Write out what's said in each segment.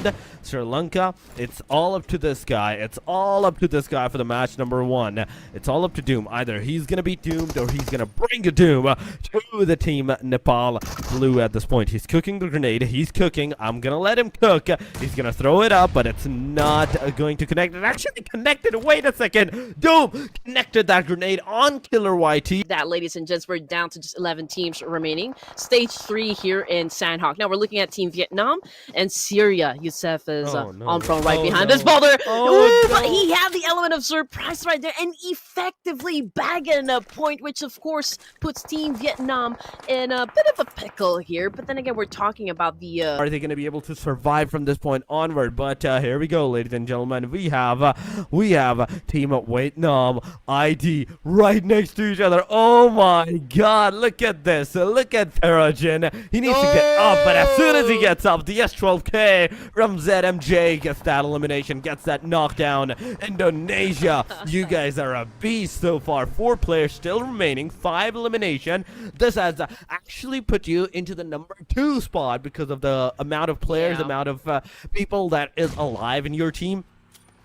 round. Sri Lanka, it's all up to this guy. It's all up to this guy for the match number 1. It's all up to Doom. Either he's going to be doomed or he's going to bring a Doom to the team Nepal Blue at this point. He's cooking the grenade. He's cooking. I'm going to let him cook. He's going to throw it up, but it's not going to connect. It actually connected. Wait a second. Doom connected that grenade on Killer YT. That, ladies and gents, we're down to just 11 teams remaining. Stage 3 here in Sandhawk. Now we're looking at Team Vietnam and Syria. Youssef is on front right behind this boulder. But he had the element of surprise right there and effectively bagging a point, which of course puts Team Vietnam in a bit of a pickle here. But then again, we're talking about the... Are they going to be able to survive from this point onward? But here we go, ladies and gentlemen. We have Team Vietnam ID right next to each other. Oh my god, look at this. Look at Terajin. He needs to get up, but as soon as he gets up, the S12K from ZMJ gets that elimination, gets that knockdown. Indonesia, you guys are a beast so far. 4 players still remaining, 5 elimination. This has actually put you into the number 2 spot because of the amount of players, amount of people that is alive in your team.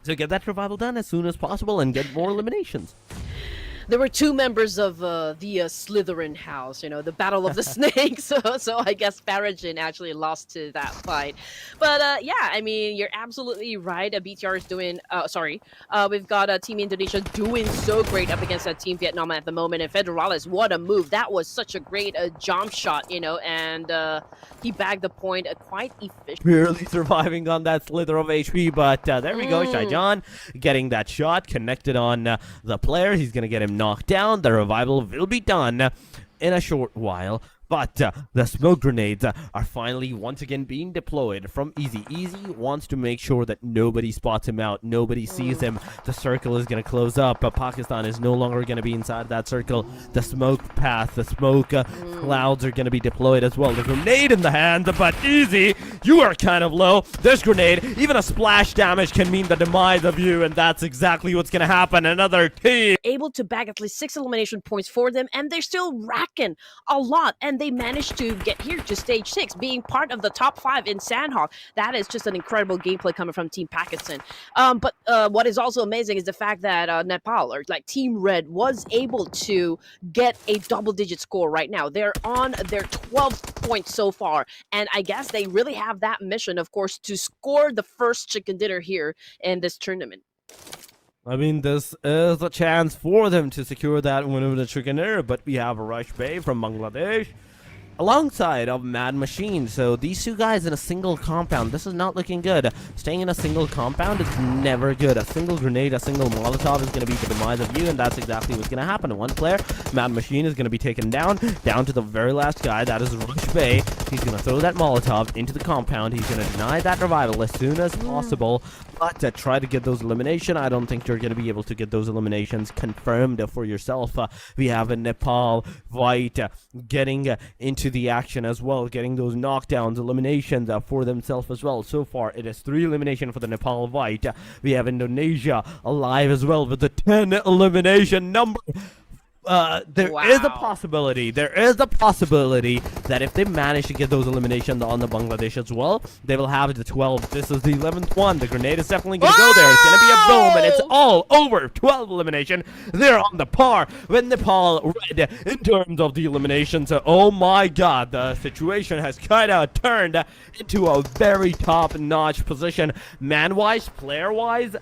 So get that revival done as soon as possible and get more eliminations. There were 2 members of the Slytherin house, you know, the Battle of the Snakes. So I guess Farajin actually lost to that fight. But yeah, I mean, you're absolutely right. BTR is doing, we've got Team Indonesia doing so great up against Team Vietnam at the moment. And Federalis, what a move. That was such a great jump shot, you know, and he bagged the point quite efficient. Barely surviving on that slither of HP, but there we go. Shaijan getting that shot connected on the player. He's going to get him knocked down. The revival will be done in a short while. But the smoke grenades are finally once again being deployed from Easy. Easy wants to make sure that nobody spots him out. Nobody sees him. The circle is going to close up. Pakistan is no longer going to be inside that circle. The smoke path, the smoke clouds are going to be deployed as well. The grenade in the hand, but Easy, you are kind of low. This grenade, even a splash damage can mean the demise of you, and that's exactly what's going to happen. Another team able to bag at least 6 elimination points for them, and they're still racking a lot. And they managed to get here to stage 6, being part of the top 5 in Sandhawk. That is just an incredible gameplay coming from Team Pakistan. But what is also amazing is the fact that Nepal, or like Team Red, was able to get a double-digit score right now. They're on their 12th point so far, and I guess they really have that mission, of course, to score the first chicken dinner here in this tournament. I mean, this is a chance for them to secure that win over the chicken dinner, but we have Rush Bay from Bangladesh alongside of Mad Machine. So these 2 guys in a single compound. This is not looking good. Staying in a single compound is never good. A single grenade, a single Molotov is going to be the demise of you, and that's exactly what's going to happen. One player, Mad Machine, is going to be taken down to the very last guy. That is Rush Bay. He's going to throw that Molotov into the compound. He's going to deny that revival as soon as possible. But to try to get those elimination, I don't think you're going to be able to get those eliminations confirmed for yourself. We have a Nepal White getting into the action as well, getting those knockdowns, eliminations for themselves as well. So far, it is 3 elimination for the Nepal White. We have Indonesia alive as well with the 10 elimination number. There is a possibility that if they manage to get those eliminations on the Bangladesh as well, they will have the 12. This is the 11th one. The grenade is definitely going to go there. It's going to be a boom, and it's all over. 12 elimination. They're on the par with Nepal Red in terms of the eliminations. Oh my god, the situation has kind of turned into a very top-notch position. Man-wise, player-wise,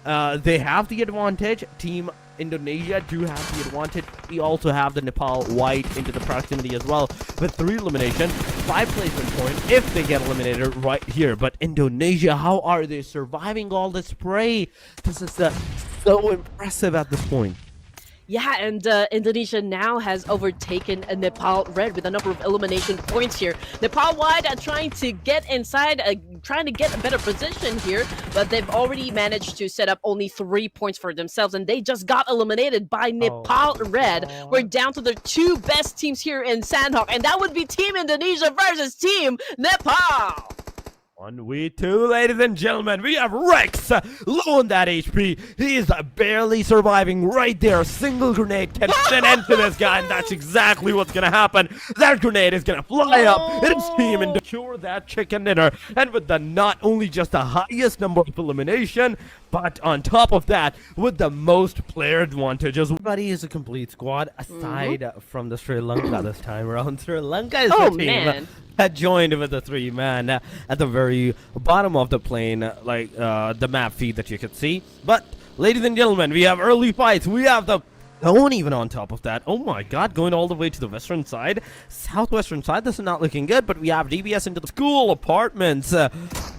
they have the advantage. Team Indonesia do have the advantage. We also have the Nepal White into the proximity as well with 3 elimination, 5 placement points if they get eliminated right here. But Indonesia, how are they surviving all this spray? This is so impressive at this point. Yeah, and Indonesia now has overtaken Nepal Red with a number of elimination points here. Nepal White are trying to get inside, trying to get a better position here, but they've already managed to set up only 3 points for themselves, and they just got eliminated by Nepal Red. We're down to the 2 best teams here in Sandhawk, and that would be Team Indonesia versus Team Nepal. 1v2, ladies and gentlemen. We have Rex low on that HP. He is barely surviving right there. A single grenade can put an end to this guy, and that's exactly what's gonna happen. That grenade is gonna fly up, hit his team, and secure that chicken dinner. And with the not only just the highest number of elimination, but on top of that, with the most player advantages. Everybody is a complete squad, aside from the Sri Lanka this time around. Sri Lanka is the team that joined with the 3-man at the very bottom of the plane, like the map feed that you could see. But, ladies and gentlemen, we have early fights. We have the Zone even on top of that. Oh my god, going all the way to the western side. Southwestern side, this is not looking good, but we have DBS into the school apartments. This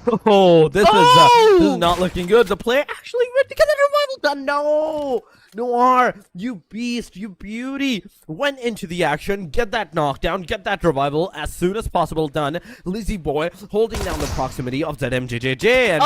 is not looking good. The player actually went to get the revival done. No! Noir, you beast, you beauty, went into the action, get that knockdown, get that revival as soon as possible done. Lizzie Boy holding down the proximity of ZMJJJ, and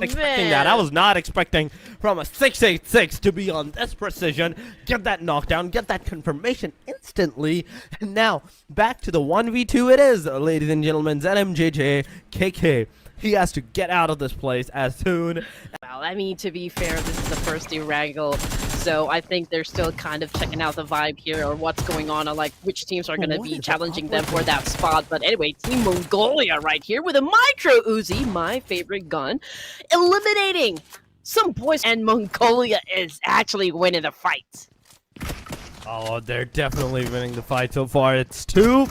expecting that. I was not expecting from a 686 to be on this precision. Get that knockdown, get that confirmation instantly, and now back to the 1v2 it is, ladies and gentlemen. ZMJJ, KK. He has to get out of this place as soon. Well, I mean, to be fair, this is the first wrangle, so I think they're still kind of checking out the vibe here, or what's going on, or like which teams are going to be challenging them for that spot. But anyway, Team Mongolia right here with a micro Uzi, my favorite gun, eliminating some boys, and Mongolia is actually winning the fight. Oh, they're definitely winning the fight so far. It's 2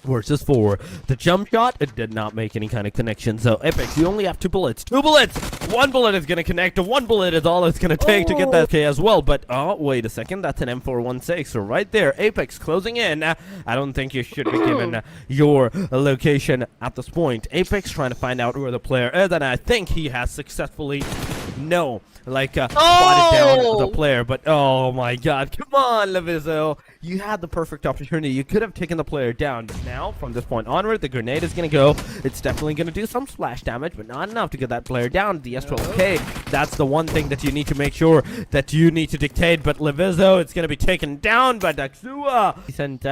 versus 4. The jump shot, it did not make any kind of connection. So Apex, you only have 2 bullets. 2 bullets! 1 bullet is gonna connect. 1 bullet is all it's gonna take to get that K as well. But oh, wait a second, that's an M416. So right there, Apex closing in. I don't think you should be given your location at this point. Apex trying to find out where the player is, and I think he has successfully spotted down the player. But oh my god, come on, Levizo. You had the perfect opportunity. You could have taken the player down. But now, from this point onward, the grenade is going to go. It's definitely going to do some splash damage, but not enough to get that player down. The S12K, that's the one thing that you need to make sure that you need to dictate. But Levizo, it's going to be taken down by Daxua. Decent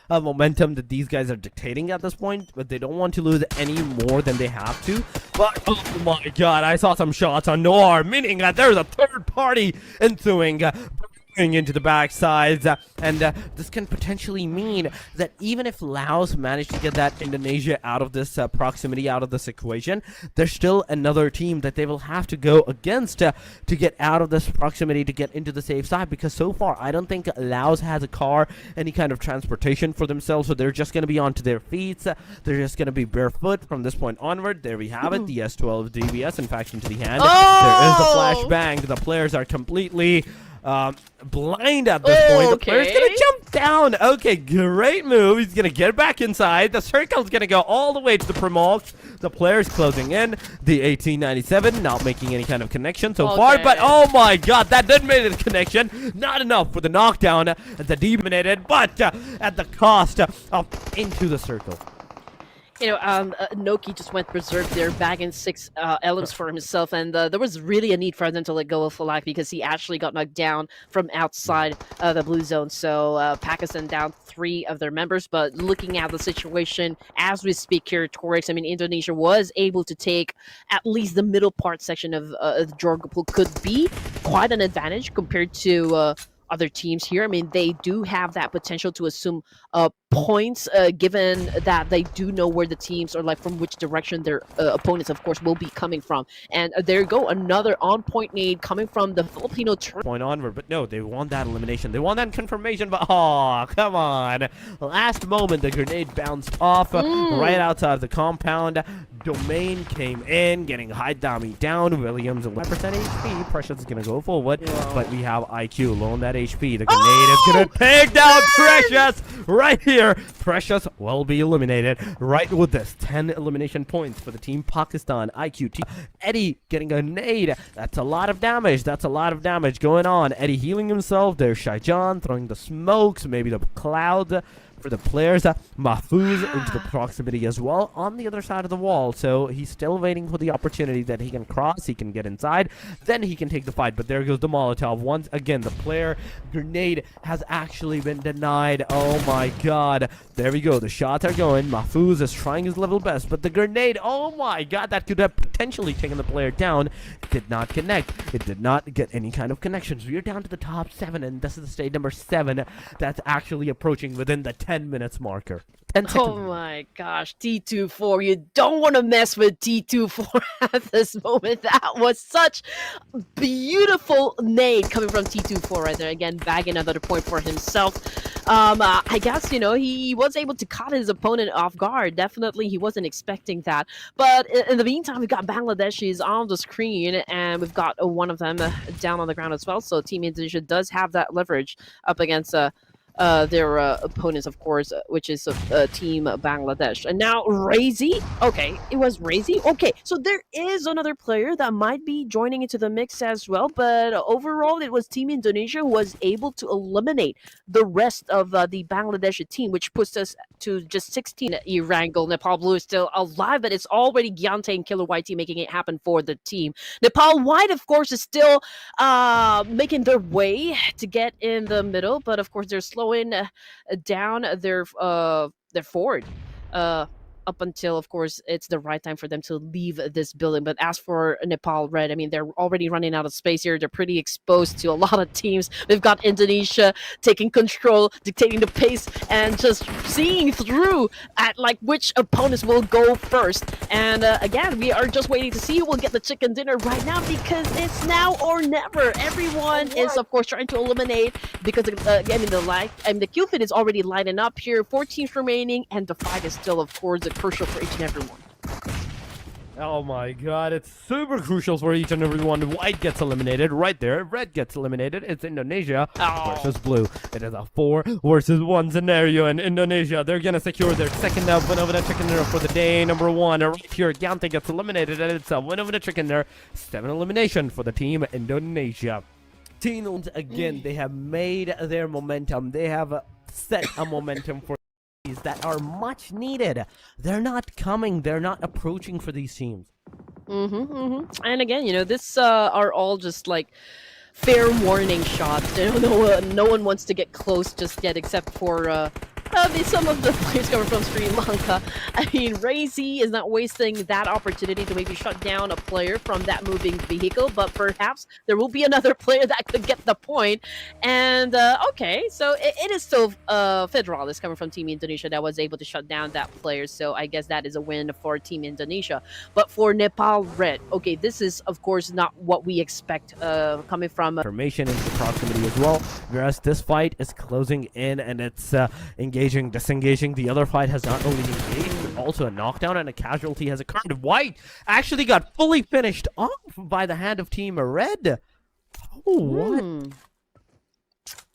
momentum that these guys are dictating at this point, but they don't want to lose any more than they have to. But oh my god, I saw some shots on Noir, meaning that there's a third party ensuing into the backsides, and this can potentially mean that even if Laos managed to get that Indonesia out of this proximity, out of this equation, there's still another team that they will have to go against to get out of this proximity, to get into the safe side, because so far I don't think Laos has a car, any kind of transportation for themselves, so they're just going to be onto their feet. They're just going to be barefoot from this point onward. There we have it, the S12 DBS, in fact, into the hand. There is the flashbang. The players are completely blind at this point. The player's gonna jump down. Okay, great move. He's gonna get back inside. The circle's gonna go all the way to the Primox. The player's closing in. The 1897 not making any kind of connection so far, but oh my god, that did make a connection. Not enough for the knockdown. The deminated, but at the cost of into the circle. You know, Noki just went berserk there, bagging 6 elements for himself, and there was really a need for them to let go of Falak because he actually got knocked down from outside the blue zone. So Pakistan down 3 of their members, but looking at the situation as we speak here, Torix, I mean, Indonesia was able to take at least the middle part section of the Jorgapul, could be quite an advantage compared to other teams here. I mean, they do have that potential to assume points, given that they do know where the teams, or like from which direction their opponents, of course, will be coming from. And there you go, another on-point need coming from the Filipino point onward. But no, they want that elimination. They want that confirmation. But oh, come on! Last moment, the grenade bounced off right outside the compound. Domain came in, getting high dummy down. Williams 11% HP. Precious is gonna go forward, but we have IQ low on that HP. The grenade is gonna take down Precious right here. Precious will be eliminated right with this. 10 elimination points for the team Pakistan. IQ team. Eddie getting a nade. That's a lot of damage. That's a lot of damage going on. Eddie healing himself. There's Shaijan throwing the smokes, maybe the clouds. for the players. Mahfouz into the proximity as well on the other side of the wall. So he's still waiting for the opportunity that he can cross, he can get inside, then he can take the fight. But there goes the Molotov. Once again, the player grenade has actually been denied. Oh my god. There we go. The shots are going. Mahfouz is trying his level best, but the grenade, oh my god, that could have potentially taken the player down. It did not connect. It did not get any kind of connections. We are down to the top 7, and this is the stage number 7 that's actually approaching within the 10 minutes marker. 10 seconds. Oh my gosh, T24. You don't want to mess with T24 at this moment. That was such beautiful nade coming from T24 right there. Again, bagging another point for himself. I guess, you know, he was able to cut his opponent off guard. Definitely, he wasn't expecting that. But in the meantime, we've got Bangladeshis on the screen, and we've got one of them down on the ground as well. So Team Indonesia does have that leverage up against their opponents, of course, which is Team Bangladesh. And now Razy. Okay, it was Razy. Okay, so there is another player that might be joining into the mix as well. But overall, it was Team Indonesia who was able to eliminate the rest of the Bangladesh team, which puts us to just 16 Erangel. Nepal Blue is still alive, but it's already Gyante and Killer YT making it happen for the team. Nepal White, of course, is still making their way to get in the middle, but of course they're slowing down their forward up until, of course, it's the right time for them to leave this building. But as for Nepal Red, I mean, they're already running out of space here. They're pretty exposed to a lot of teams. We've got Indonesia taking control, dictating the pace, and just seeing through at like which opponents will go first. And again, we are just waiting to see who will get the chicken dinner right now, because it's now or never. Everyone is, of course, trying to eliminate, because again, the kill feed is already lining up here. 4 teams remaining, and the fight is still, of course, crucial for each and every one. Oh my god, it's super crucial for each and every one. White gets eliminated right there. Red gets eliminated. It's Indonesia versus Blue. It is a 4 versus 1 scenario, and Indonesia, they're gonna secure their second win over the chicken dinner for the day number 1. Right here, Gyante gets eliminated, and it's a win over the chicken dinner. 7 elimination for the team Indonesia. Teams, again, they have made their momentum. They have set a momentum for that are much needed. They're not coming. They're not approaching for these teams. And again, you know, this are all just like fair warning shots. You know, no one wants to get close just yet, except for some of the players coming from Sri Lanka. I mean, Razy is not wasting that opportunity to maybe shut down a player from that moving vehicle, but perhaps there will be another player that could get the point. And okay, so it is still Federalis coming from Team Indonesia that was able to shut down that player. So I guess that is a win for Team Indonesia. But for Nepal Red, okay, this is of course not what we expect coming from formation into proximity as well. Whereas this fight is closing in, and it's engaging, disengaging. The other fight has not only engaged, but also a knockdown and a casualty has occurred. White actually got fully finished off by the hand of Team Red. Oh, what?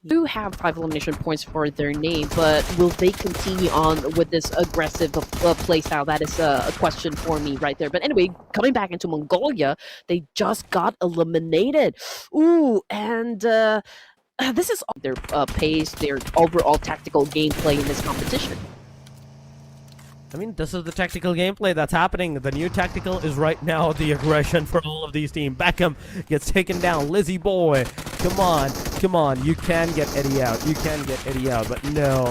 Do have 5 elimination points for their name, but will they continue on with this aggressive playstyle? That is a question for me right there. But anyway, coming back into Mongolia, they just got eliminated. Ooh, and this is their pace, their overall tactical gameplay in this competition. I mean, this is the tactical gameplay that's happening. The new tactical is right now the aggression for all of these teams. Beckham gets taken down. Lizzie boy, come on, come on. You can get Eddie out. You can get Eddie out. But no.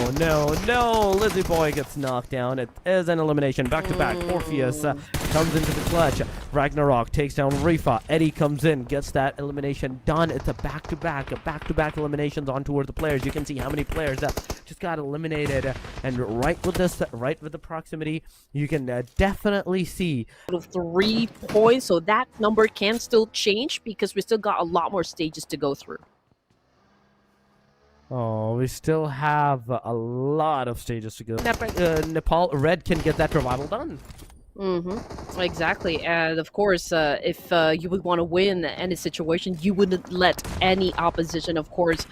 Lizzie boy gets knocked down. It is an elimination. Back to back. Orpheus comes into the clutch. Ragnarok takes down Rifa. Eddie comes in, gets that elimination done. It's a back-to-back eliminations on towards the players. You can see how many players just got eliminated. And right with the proximity, you can definitely see 3 points. So that number can still change because we still got a lot more stages to go through. Oh, we still have a lot of stages to go. Nepal Red can get that revival done. Exactly, and of course, if you would want to win any situation, you wouldn't let any opposition, of course,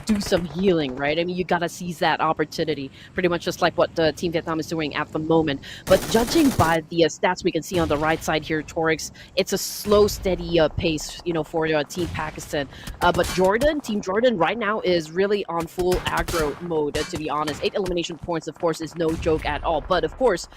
do some healing, right? I mean, you gotta seize that opportunity, pretty much just like what the Team Vietnam is doing at the moment. But judging by the stats we can see on the right side here, Torix, it's a slow, steady pace, for Team Pakistan. But Team Jordan, right now is really on full aggro mode. To be honest, 8 elimination points, of course, is no joke at all. But of course.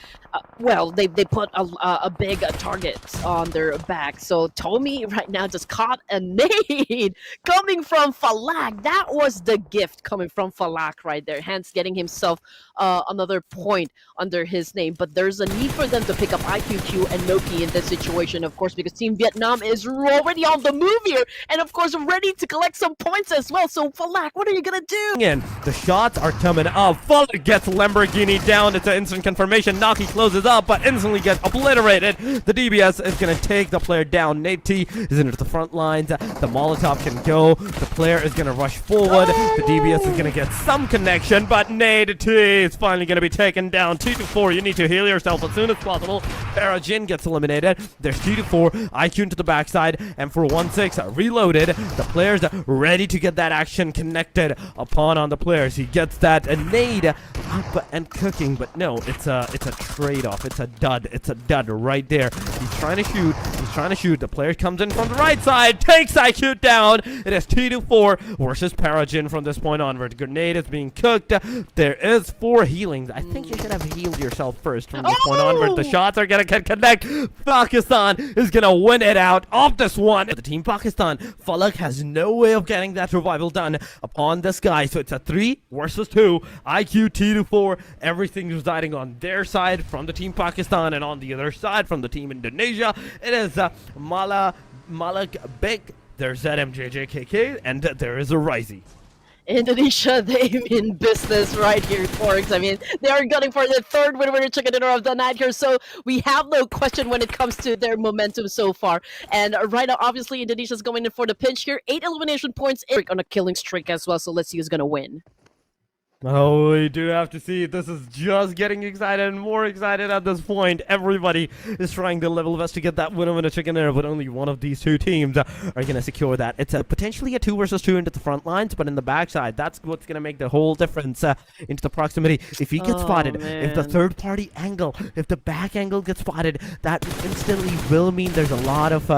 Well, they put a big target on their back. So Tommy right now just caught a nade coming from Falak. That was the gift coming from Falak right there. Hence getting himself another point under his name. But there's a need for them to pick up IQQ and Noki in this situation, of course, because Team Vietnam is already on the move here. And of course, ready to collect some points as well. So Falak, what are you going to do? And the shots are coming up. Falak gets Lamborghini down. It's an instant confirmation. Naki closes up, but instantly gets obliterated. The DBS is going to take the player down. Nate T is into the front lines. The Molotov can go. The player is going to rush forward. The DBS is going to get some connection, but Nate T is finally going to be taken down. 2-4. You need to heal yourself as soon as possible. Farajin gets eliminated. There's 2-4. IQ into the backside, and for 1-6 reloaded. The player's ready to get that action connected upon on the players. He gets that nade up and cooking, but no, it's a trade-off. It's a dud. It's a dud right there. He's trying to shoot. He's trying to shoot. The player comes in from the right side, takes IQ down. It is 2-4 versus Parajin from this point onward. Grenade is being cooked. There is 4 healings. I think you should have healed yourself first from this point onward. The shots are gonna connect. Pakistan is gonna win it out of this one. The Team Pakistan, Falak has no way of getting that revival done upon this guy. So it's a 3 versus 2. IQ 2-4. Everything residing on their side from the Team Pakistan, and on the other side from the Team Indonesia, it is Malak Bek. There's ZMJJKK, and there is a Risey. Indonesia, they in business right here, Torix. I mean, they are gunning for the third winner chicken dinner of the night here, so we have no question when it comes to their momentum so far. And right now, obviously, Indonesia's going in for the pinch here. 8 elimination points on a killing streak as well, so let's see who's going to win. Oh, we do have to see. This is just getting excited and more excited at this point. Everybody is trying their level best to get that winner chicken dinner, but only one of these 2 teams are going to secure that. It's potentially a 2 versus 2 into the front lines, but in the backside, that's what's going to make the whole difference into the proximity. If he gets spotted, if the third party angle, if the back angle gets spotted, that instantly will mean there's a lot of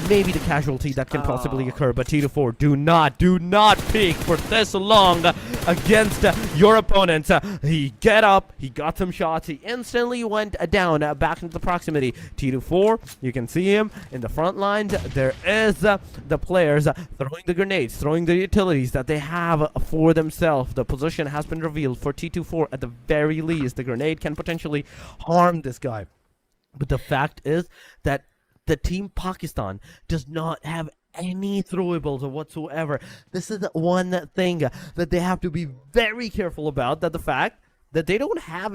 maybe the casualty that can possibly occur. But 2-4, do not peek for this long against your opponents. He get up, he got some shots, he instantly went down back into the proximity. 2-4, you can see him in the front lines. There is the players throwing the grenades, throwing the utilities that they have for themselves. The position has been revealed for T24 at the very least. The grenade can potentially harm this guy. But the fact is that the Team Pakistan does not have any throwables or whatsoever. This is the one thing that they have to be very careful about, that the fact that they don't have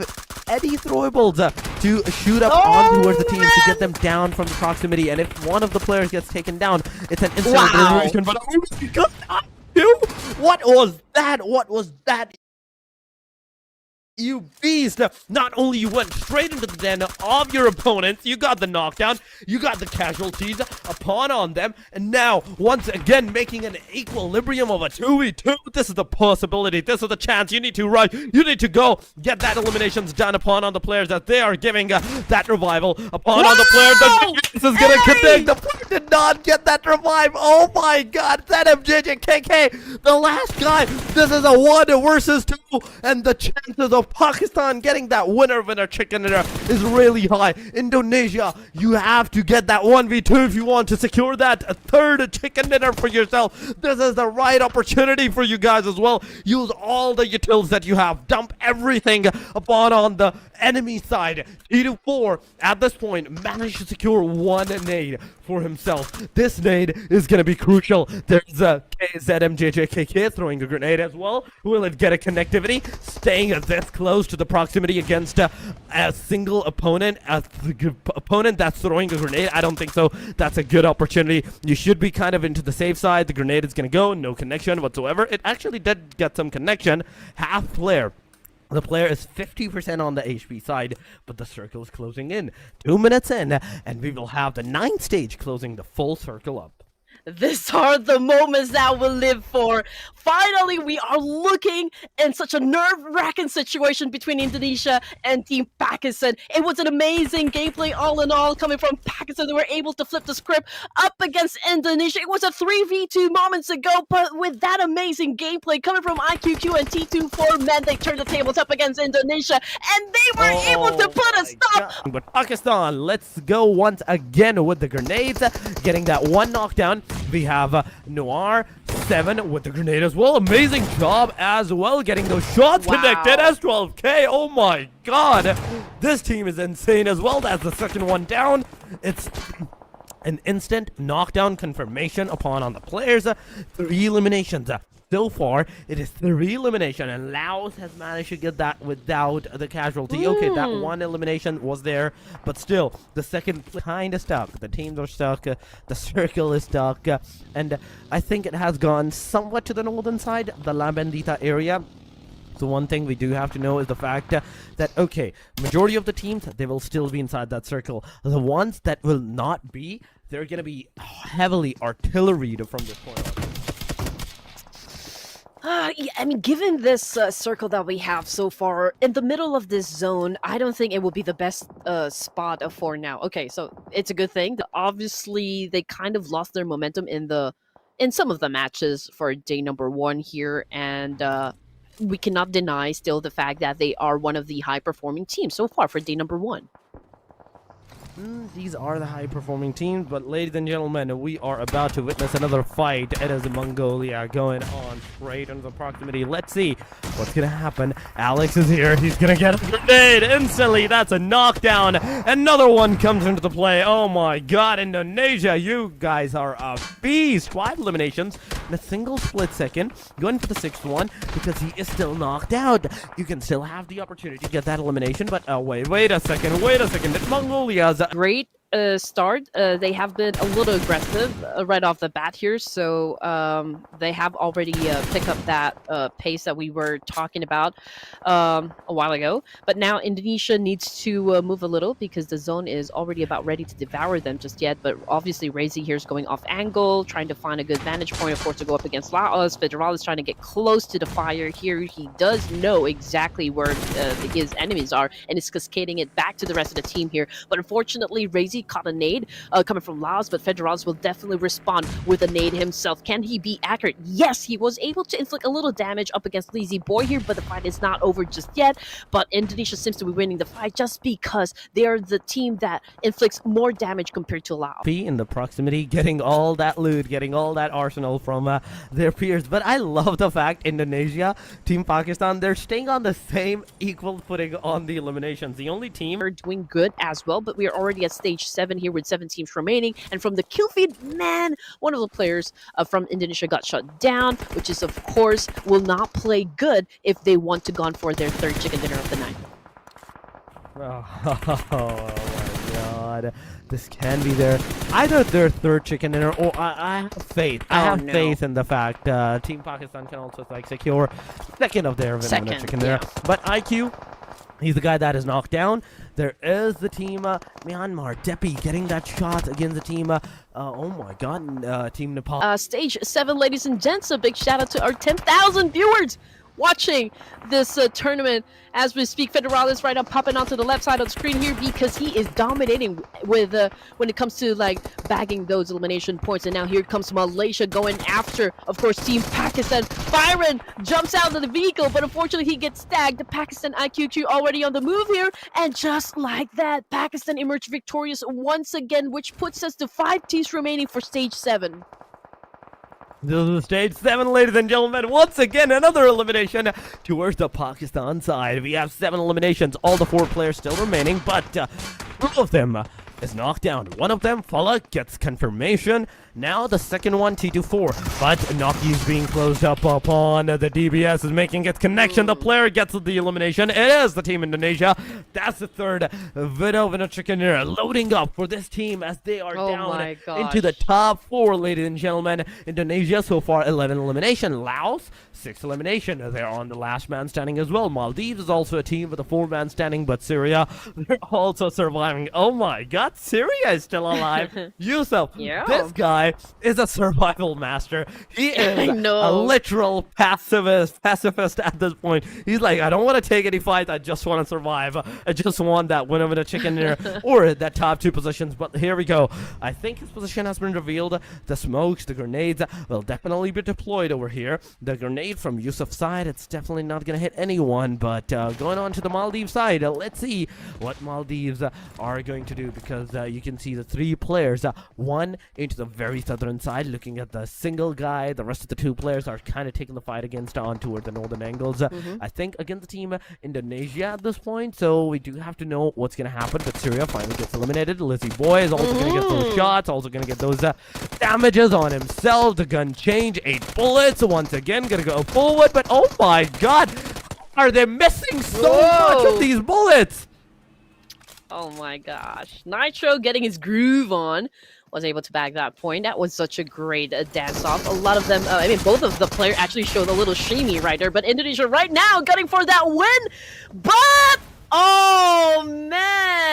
any throwables to shoot up on towards the team to get them down from the proximity. And if one of the players gets taken down, it's an instant elimination. But what was that? What was that? You beast! Not only you went straight into the den of your opponents, you got the knockdown, you got the casualties upon on them, and now, once again, making an equilibrium of a 2v2. This is the possibility, this is the chance. You need to run, you need to go get that eliminations done upon on the players that they are giving that revival upon on the player. This is gonna connect. The player did not get that revive. Oh my god, that MJJKK, the last guy. This is a 1 versus 2, and the chances of Pakistan getting that winner chicken dinner is really high. Indonesia, you have to get that 1v2 if you want to secure that third chicken dinner for yourself. This is the right opportunity for you guys as well. Use all the utils that you have. Dump everything upon on the enemy side. 2-4 at this point managed to secure 1 nade for himself. This nade is going to be crucial. There's a KZMJJKK throwing a grenade as well. Will it get a connectivity? Staying this close to the proximity against a single opponent, opponent that's throwing a grenade? I don't think so. That's a good opportunity. You should be kind of into the safe side. The grenade is going to go. No connection whatsoever. It actually did get some connection. Half player The player is 50% on the HP side, but the circle is closing in. 2 minutes in, and we will have the 9th stage closing the full circle up. These are the moments that we'll live for. Finally, we are looking in such a nerve-wracking situation between Indonesia and Team Pakistan. It was an amazing gameplay all in all coming from Pakistan. They were able to flip the script up against Indonesia. It was a 3v2 moments ago, but with that amazing gameplay coming from IQQ and T24 men, they turned the tables up against Indonesia, and they were able to put a stop. But Pakistan, let's go once again with the grenades, getting that one knockdown. We have Noir 7 with the grenade as well. Amazing job as well, getting those shots connected as 12K. Oh my god, this team is insane as well. That's the second one down. It's an instant knockdown confirmation upon on the players. 3 eliminations. So far, it is 3 elimination, and Laos has managed to get that without the casualty. Okay, that 1 elimination was there, but still, the second kind of stuck. The teams are stuck, the circle is stuck, and I think it has gone somewhat to the northern side, the La Bendita area. So one thing we do have to know is the fact that, okay, majority of the teams, they will still be inside that circle. The ones that will not be, they're going to be heavily artilleried from this point on. Yeah, I mean, given this circle that we have so far, in the middle of this zone, I don't think it will be the best spot for now. Okay, so it's a good thing. Obviously, they kind of lost their momentum in some of the matches for day number 1 here, and we cannot deny still the fact that they are one of the high-performing teams so far for day number 1. These are the high-performing teams, but ladies and gentlemen, we are about to witness another fight. It is Mongolia going on straight into the proximity. Let's see what's going to happen. Alex is here. He's going to get a grenade instantly. That's a knockdown. Another one comes into the play. Oh my god, Indonesia, you guys are a beast. 5 eliminations in a single split second. Going for the 6th one because he is still knocked out. You can still have the opportunity to get that elimination, but wait a second. It's Mongolia's great start. They have been a little aggressive right off the bat here, so they have already picked up that pace that we were talking about a while ago. But now Indonesia needs to move a little because the zone is already about ready to devour them just yet. But obviously Razy here is going off angle, trying to find a good vantage point, of course, to go up against Laos. Federal is trying to get close to the fire here. He does know exactly where his enemies are, and is cascading it back to the rest of the team here. But unfortunately, Razy caught a nade coming from Laos, but Federales will definitely respond with a nade himself. Can he be accurate? Yes, he was able to inflict a little damage up against Lazy Boy here, but the fight is not over just yet. But Indonesia seems to be winning the fight just because they are the team that inflicts more damage compared to Laos. In the proximity, getting all that loot, getting all that arsenal from their peers. But I love the fact Indonesia, Team Pakistan, they're staying on the same equal footing on the eliminations. The only team are doing good as well, but we are already at stage 7 here with 7 teams remaining. And from the kill feed, man, one of the players from Indonesia got shut down, which is, of course, will not play good if they want to go on for their 3rd chicken dinner of the night. Oh my god. This can be either their 3rd chicken dinner, or I have faith. I have faith in the fact Team Pakistan can also secure 2nd of their chicken dinner. But IQ, he's the guy that is knocked down. There is the team Myanmar. Depi getting that shot against the team. Oh my god, Team Nepal. Stage 7, ladies and gents. A big shout out to our 10,000 viewers watching this tournament as we speak. Federalis right up popping onto the left side of the screen here because he is dominating with when it comes to like bagging those elimination points. And now here comes Malaysia going after, of course, Team Pakistan. Byron jumps out of the vehicle, but unfortunately he gets tagged. Pakistan IQQ already on the move here, and just like that, Pakistan emerged victorious once again, which puts us to 5 teams remaining for stage 7. This is stage 7, ladies and gentlemen. Once again, another elimination towards the Pakistan side. We have 7 eliminations. All the 4 players still remaining, but 2 of them is knocked down. One of them, Fala, gets confirmation. Now the second one, T24. But Naki is being closed up upon. The DBS is making its connection. The player gets the elimination. It is the Team Indonesia. That's the third Video Chicken loading up for this team as they are down into the top 4, ladies and gentlemen. Indonesia so far 11 elimination. Laos 6 elimination. They're on the last man standing as well. Maldives is also a team with a 4-man standing, but Syria, they're also surviving. Oh my god, Syria is still alive. Yusuf, this guy is a survival master. He is a literal pacifist at this point. He's like, I don't want to take any fights, I just want to survive. I just want that winner with a chicken dinner or that top 2 positions. But here we go. I think his position has been revealed. The smokes, the grenades will definitely be deployed over here. The grenade from Yusuf's side, it's definitely not going to hit anyone. But going on to the Maldives side, let's see what Maldives are going to do, because you can see the 3 players, one into the very southern side looking at the single guy. The rest of the 2 players are kind of taking the fight against on toward the northern angles. I think against the team Indonesia at this point, so we do have to know what's going to happen. But Syria finally gets eliminated. Lizzie Boy is also going to get those shots, also going to get those damages on himself. The gun change, 8 bullets once again, going to go forward. But oh my god, are they missing so much of these bullets? Oh my gosh. Nitro getting his groove on. Was able to bag that point. That was such a great dance-off. A lot of them, I mean, both of the players actually showed a little shimmy right there, but Indonesia right now gunning for that win, but, oh man!